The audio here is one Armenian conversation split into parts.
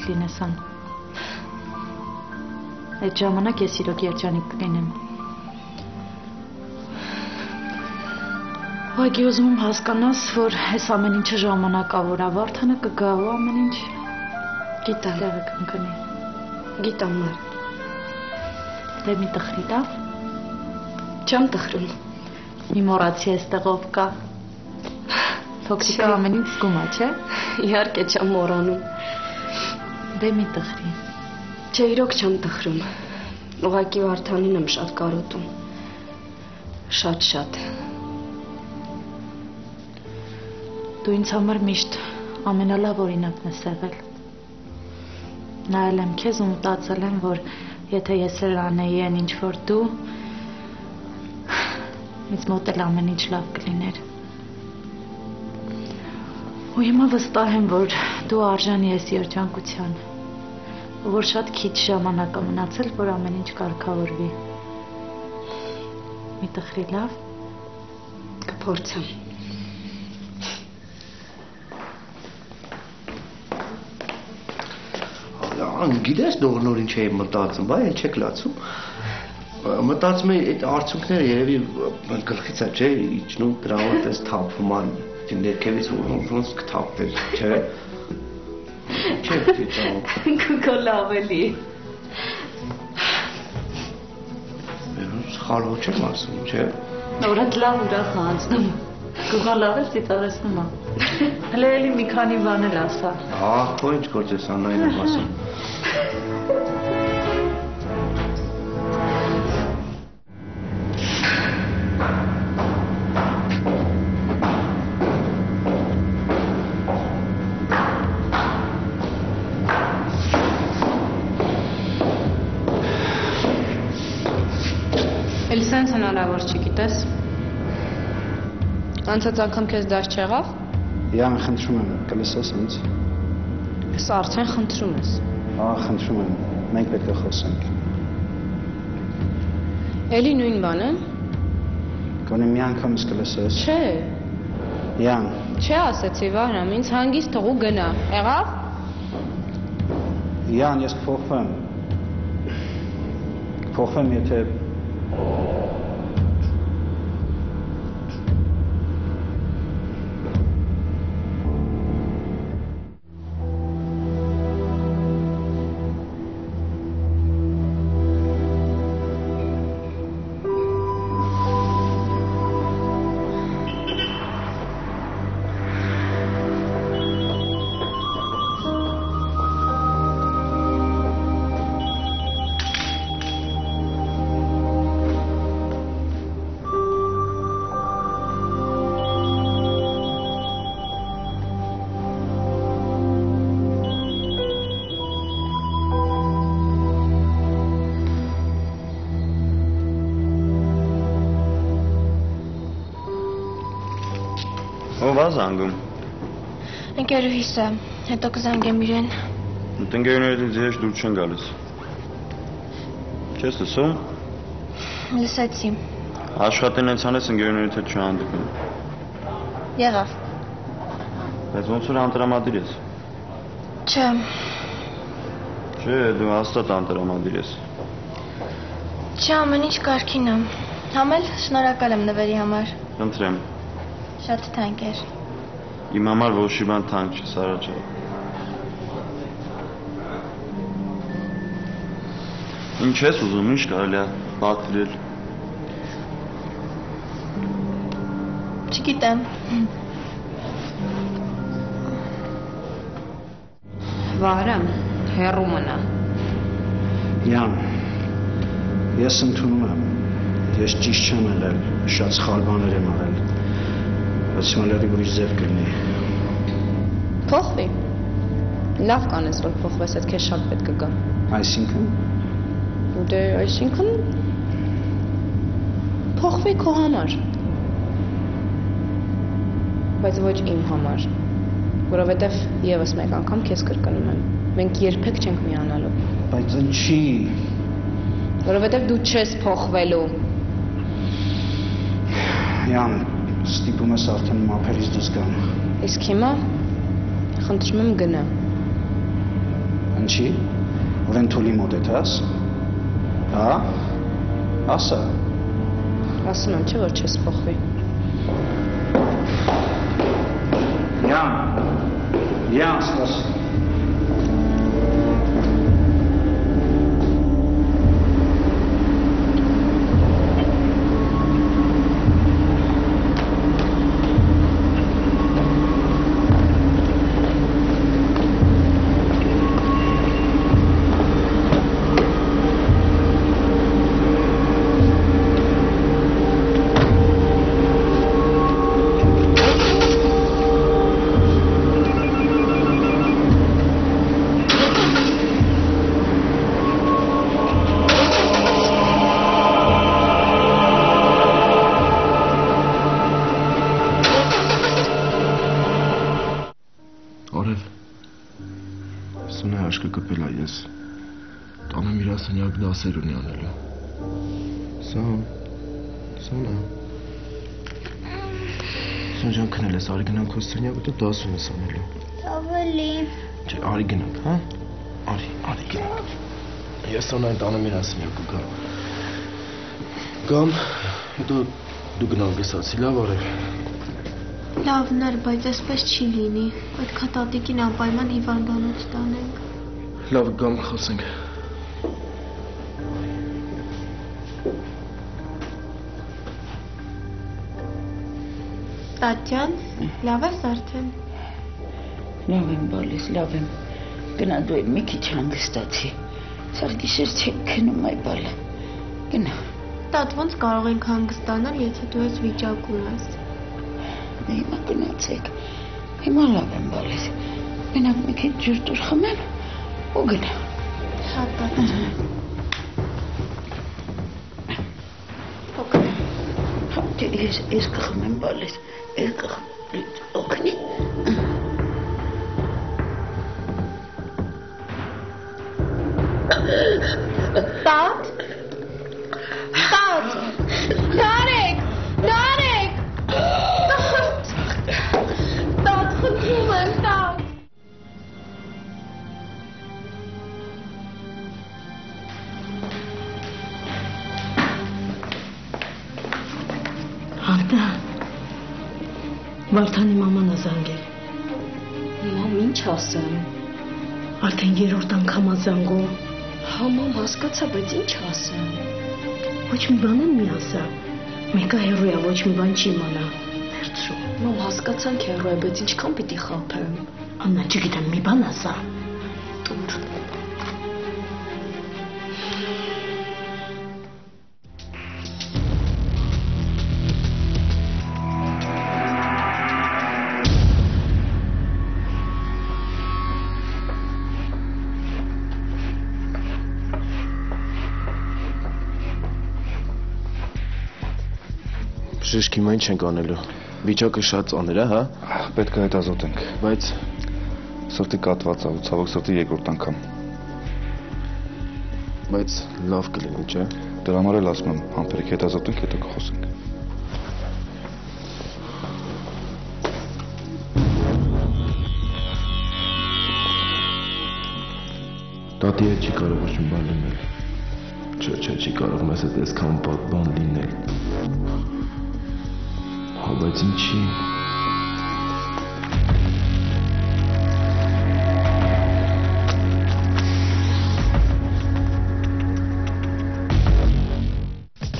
կլինես ան։ Այդ ժամանակ ես իրոք երջանիկ կլինեմ։ Ուղղակի ուզում եմ հասկանաս, որ այս ամեն ինչը ժամանակավոր է, Վարդանը կգա ու ամեն ինչ Գիտեմ, տեղը կընկնի։ գիտեմ մար։ Դե մի տխրի լավ։ Չեմ տխրում։ Մի մոռացի այստեղով կա։ Փոքրիկը ամեն ինչ զգում է, չէ՞։ Իհարկե չեմ մոռանում։ Դե մի տխրի։ Չէ, իրոք չեմ տխրում։ Ուղղակի Վարդանին եմ շատ կարոտում։ Շատ։ Դու ինձ համար միշտ ամենալավ օրինակն ես եղել։ Նայել եմ քեզ ու մտածել եմ, որ եթե ես էլ անեի այն ինչ որ դու, ինձ մոտ էլ ամեն ինչ լավ կլիներ։ Ու հիմա վստահ եմ, որ դու արժանի ես երջանկության, ու որ շատ քիչ ժամանակ է մնացել, որ ամեն ինչ կարգավորվի։ Մի տխրի լավ։ Կփորձեմ։ Գիտես նոր ինչ էի մտածում, բայ էլ չեք լացում։ Մտածում էի այդ արցունքները երևի գլխից է, չէ, իջնում դրա մոտ էս թափում ան, ներքևից ոնց կթափվեր, չէ։ Չէ, Կուկո լավ էլի։ Սխալով չեմ ասում, չէ։ Օրդ լավ ուրախ անցնում։ Գուղալավ էլ ծիծաղեցնում է։ Հələ էլի մի քանի բան էլ ասա։ Քո ինչ գործ ես Աննային եմ ասում։ Էլ սենց հնարավոր չգիտես։ Անցած անգամ քեզ դաշ չեղավ։ Յան խնդրում եմ, կլսես ինձ։ Սա արդեն խնդրում ես։ Խնդրում եմ, մենք պետք է խոսենք։ Էլի նույն բանը։ Գոնե մի անգամս կլսես։ Չէ։ Յան։ Չէ ասեցի Վահրամ, ինձ հանգիստ թողու գնա։ Եղավ։ Յան, ես կփոխվեմ։ Կփոխվեմ, եթե Ով է զանգում։ Ընկերուհիս է, հետո կզանգեմ իրեն։ Ընկերուներիդ ինձ երեշ դուր չեն գալիս։ Չես լսում։ Լսեցի։ Աշխատեն հենց անես ընկերուներիդ հետ չհանդիպում։ Եղավ։ Բայց ոնց որ անտրամադիր ես։ Չէ։ Չէ, դու հաստատ անտրամադիր ես։ Չէ, ամեն ինչ կարգին է։ Համել շնորհակալ եմ նվերի համար։ Խնդրեմ։ Շատ թանկ էր։ Իմ համար ոչի բան թանկ չի, Սարա ջան։ Ինչ ես ուզում, ինչ կարելի է պատվիրել։ Չգիտեմ։ Վահրամ, հեռու մնա։ Յան, ես ընդունում եմ, ես ճիշտ չեմ ելել, շատ սխալ բաներ եմ արել, բայց հիմա լրիվ ուրիշ ձև կլինի։ Փոխվի։ Լավ կանես, որ փոխվես, այդ քեզ շատ պետք կգա։ Այսինքն։ Դե, այսինքն փոխվի քո համար։ Բայց ոչ իմ համար, որովհետև եւս մեկ անգամ քեզ կրկնում եմ։ Մենք երբեք չենք միանալու։ Բայց ինչի։ Որովհետև դու չես փոխվելու։ Յան, ստիպում ես արդեն իմ ափերից դուրս գամ։ Իսկ հիմա խնդրում եմ գնա։ Ինչ Ինչի։ Օրենթոլի մոտ է դաս։ Հա։ Ասա։ Ասում եմ, չէ՞ որ չես փոխվի։ Յան, սպասի։ Դասեր ունի անելու։ Սոնա։ Սոնջան քնել ես, արի գնանք քո սենյակը, դու դաս ունես անելու։ Ավելի։ Չէ, արի գնանք, հա։ Արի գնանք։ Ես Սոնային տանը մեր սենյակը գամ։ Դու գնանք ասացի, լավ արել։ Լավն էր, բայց այսպես չի լինի։ Պետք է տատիկին անպայման հիվանդանոց տանենք։ Լավ, գամ խոսենք։ Տատյան, լավ ես արդեն։ Լավ եմ, բալիս, լավ եմ։ Գնա դու էլ մի քիչ հանգստացի։ Սաղ գիշեր չեք քնում այ բալը։ Գնա։ Տատ ոնց կարող ենք հանգստանալ, եթե դու ես վիճակում ես։ Հիմա գնացեք։ Հիմա լավ եմ, բալիս։ Գնանք մի քիչ ջուր տուր խմեմ ու գնա։ Շատ տատյան։ Ես կխմեմ, բալիս, ես կխմեմ, օգնի։ Տատ, դարեք, տատ, խնդրում եմ, տատ։ Անտա, Վարդանի մաման է զանգել։ Մամ, ինչ ասեմ։ Արդեն երրորդ անգամ է զանգում։ Հա, մամ, հասկացա, բայց ինչ ասեմ։ Ոչ մի բան եմ մի ասա։ Մեկը հեռու է, ոչ մի բան չի իմանա։ Վերցրու։ Մամ, հասկացանք հեռու է, բայց ինչքան պիտի խաբեմ։ Աննա, չգիտեմ, մի բան ասա։ Տուր։ Բժիշկ հիմա ինչ ենք անելու։ Վիճակը շատ ծանր է, հա։ Պետք է հետազոտենք։ Բայց Սրտի կատված է, ցավոք սրտի երկրորդ անգամ։ Բայց լավ կլինի, չէ՞։ Դրա համար էլ ասում եմ, համբերեք հետազոտենք, հետո կխոսենք։ Տատի հետ չի կարող ոչ մի բան լինել։ Չէ, չի կարող մեզ հետ այսքան բան լինել։ Հա, բայց ինչի։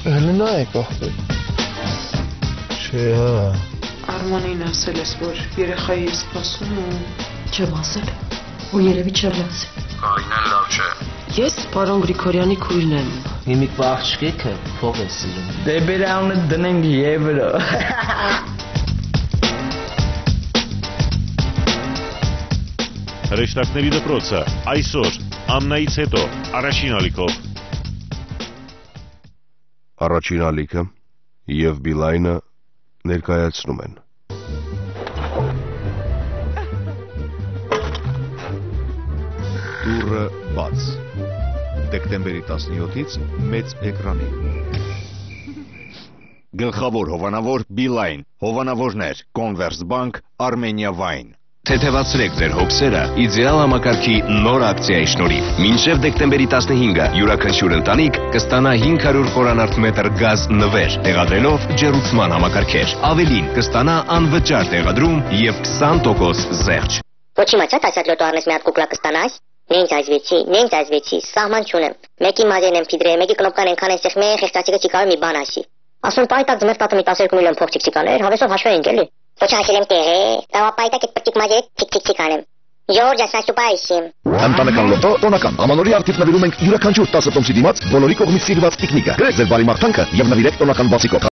Հելնա է կախվել։ Չէ, հա։ Արմանին ասել ես, որ երեխայի ես սպասում ու Չեմ ասել։ Ու երևի չեմ ասել։ Կարինեն լավ չէ։ Ես պարոն Գրիգորյանի քույրն եմ։ Հիմիկ աղջիկը փող է սիրում։ Դե բերանը դնենք եվրո։ Հրեշտակների դպրոցը այսօր Աննայից հետո առաջին ալիքով։ Առաջին ալիքը եւ Բիլայնը ներկայացնում են։ Դուրը բաց։ Դեկտեմբերի 17-ից մեծ էկրանին։ Գլխավոր հովանավոր Բիլայն, հովանավորներ Կոնվերսբանկ, Արմենիա Վայն։ Թեթևացրեք ձեր հոգսերը իդեալ համակարգի նոր ակցիայի շնորհիվ։ Մինչև դեկտեմբերի 15-ը յուրաքանչյուր ընտանիք կստանա 500 խորանարդ մետր գազ նվեր, տեղադրելով ջեռուցման համակարգեր։ Ավելին, կստանա անվճար տեղադրում եւ 20% զեղչ։ Ոչ իմացա, ասած լոտո առնես մի հատ կուկլա կստանաս։ Նենց ազվեցի, սահման չունեմ։ Մեկի մազեն եմ փիդրե, մեկի կնոպկան են քանեն սեղ մեղ խեղճացիկը չի կարող մի բան ասի։ Ասում պայտակ ձմեր տատը մի 12 միլիոն փող չիկաներ, հավեսով հաշվեր ենք էլի։ Ոչ հաշել եմ տեղը, տավա պայտակ այդ պրտիկ մազերը թիկ անեմ։ Ժորժ, ասնասուպայիսիմ։ Ընտանեկան լոտո տոնական ամանորի արդիվ նվիրում ենք յուրաքանչյուր 10 տոմսի դիմաց բոլորի կողմից սիրված տիկնիկը։ Գրեք ձեր բարի մաղթանքը եւ նվիրեք տոնական բացիկով։